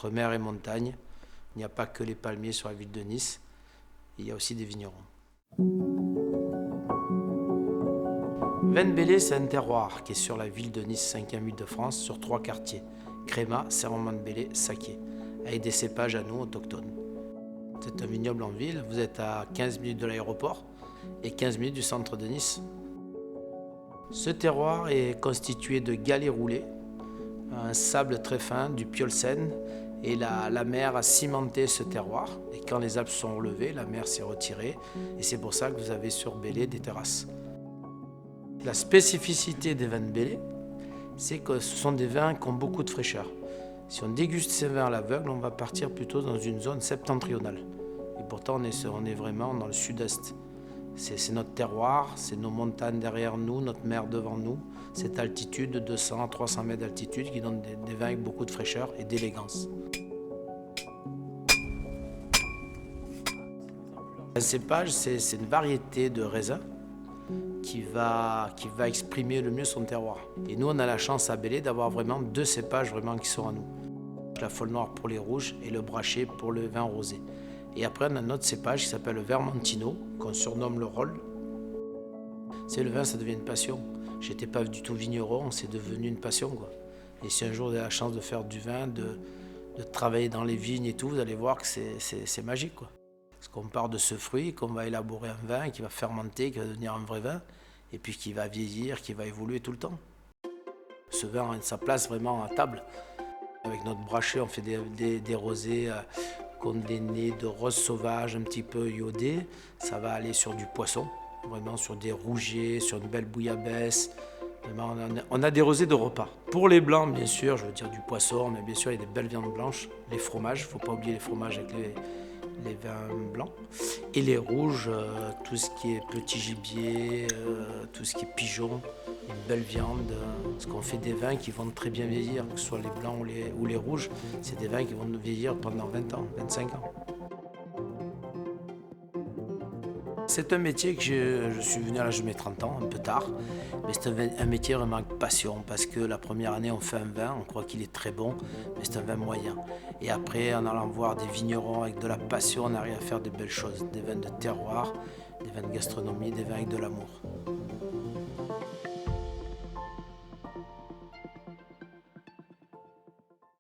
entre mer et montagne. Il n'y a pas que les palmiers sur la ville de Nice, il y a aussi des vignerons. Vin-de-Belley, c'est un terroir qui est sur la ville de Nice, 5e ville de France, sur 3 quartiers, Crémat, Saint-Romain-de-Belley, Saquier, avec des cépages à nous autochtones. C'est un vignoble en ville, vous êtes à 15 minutes de l'aéroport et 15 minutes du centre de Nice. Ce terroir est constitué de galets roulés, un sable très fin, du piolcène, et la mer a cimenté ce terroir. Et quand les Alpes sont relevées, la mer s'est retirée, et c'est pour ça que vous avez sur Belley des terrasses. La spécificité des vins de Belley, c'est que ce sont des vins qui ont beaucoup de fraîcheur. Si on déguste ces vins à l'aveugle, on va partir plutôt dans une zone septentrionale. Et pourtant, on est vraiment dans le sud-est. C'est notre terroir, c'est nos montagnes derrière nous, notre mer devant nous, cette altitude de 200 à 300 mètres d'altitude qui donne des vins avec beaucoup de fraîcheur et d'élégance. Un cépage, c'est une variété de raisin qui va exprimer le mieux son terroir. Et nous, on a la chance à Belley d'avoir vraiment 2 cépages vraiment qui sont à nous. La folle noire pour les rouges et le brachet pour le vin rosé. Et après, on a un autre cépage qui s'appelle le Vermentino, qu'on surnomme le Roll. C'est le vin, ça devient une passion. J'étais pas du tout vigneron, c'est devenu une passion, quoi. Et si un jour vous avez la chance de faire du vin, de travailler dans les vignes et tout, vous allez voir que c'est magique, quoi. Parce qu'on part de ce fruit, qu'on va élaborer un vin qui va fermenter, qui va devenir un vrai vin, et puis qui va vieillir, qui va évoluer tout le temps. Ce vin a sa place vraiment à table. Avec notre brachet, on fait des rosés condamnés de rose sauvage, un petit peu iodé. Ça va aller sur du poisson, vraiment sur des rougiers, sur une belle bouillabaisse. Vraiment, on a des rosés de repas. Pour les blancs, bien sûr, je veux dire du poisson, mais bien sûr, il y a des belles viandes blanches. Les fromages, il ne faut pas oublier les fromages avec les vins blancs. Et les rouges, tout ce qui est petit gibier, tout ce qui est pigeon, une belle viande. Parce qu'on fait des vins qui vont très bien vieillir, que ce soit les blancs ou les rouges. C'est des vins qui vont vieillir pendant 20 ans, 25 ans. C'est un métier que je suis venu à l'âge de mes 30 ans, un peu tard, mais c'est un métier vraiment de passion, parce que la première année on fait un vin, on croit qu'il est très bon, mais c'est un vin moyen. Et après, en allant voir des vignerons avec de la passion, on arrive à faire des belles choses, des vins de terroir, des vins de gastronomie, des vins avec de l'amour.